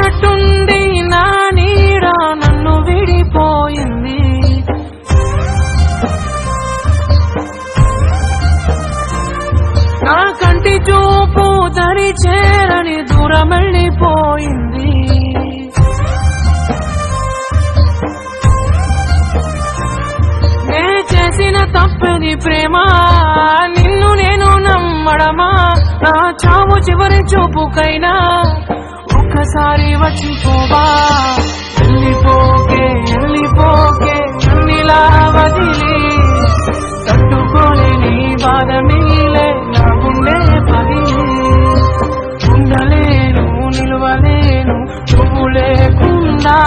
ఉన్నట్టుండి నా నీడ నన్ను విడిపోయింది. నా కంటి చూపు దరి చేరని దూరం వెళ్ళిపోయింది. నే చేసిన తప్పని ప్రేమ, నిన్ను నేను నమ్మడమా? నా చావు చివరి చూపుకైనా ఒక్కసారి వచ్చిపోవా? వెళ్ళిపోకే వెళ్ళిపోకే నన్నిలా వదిలి, తట్టుకోలేని బాధ మీలే నా గుండె పగిలి. ఉండలేను నిలవలేను నువ్వు లేకుండా,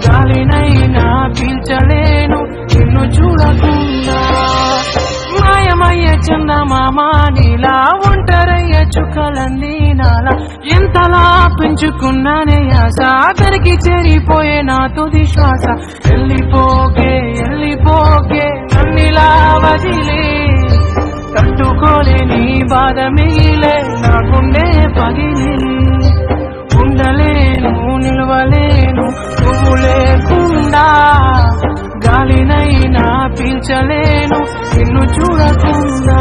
గాలినైనా పీల్చలేను నిన్ను చూడకుండా. మాయమయ్య చందమామ నీలా, ఒంటరయ్య చుక్కలన్నీ నాలా. ఎంతలా పెంచుకున్నానే ఆశ, అతనికి చేరిపోయే నా తుది శ్వాస. వెళ్ళిపోకే వెళ్ళిపోకే నన్నిలా వదిలి, తట్టుకోలేని బాధ మిగిలే నా గుండె పగిలి. ఉండలేను నిలవలేను నువ్వు లేకుండా, గాలినైనా పీల్చలేను నిన్ను చూడకుండా.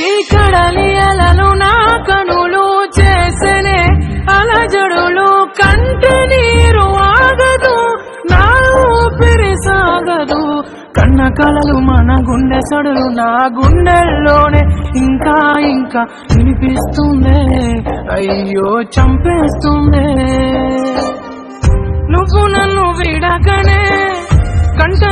ఈ కడలి అలలు నా కనులు చేసనే అలజడులు, కంటి నీరు ఆగదు నా ఊపిరి సాగదు. కన్న కలలు మన గుండె సడులు నా గుండెల్లోనే ఇంకా ఇంకా వినిపిస్తుందే, అయ్యో చంపేస్తుందే. నువ్వు నన్ను విడకనే కంట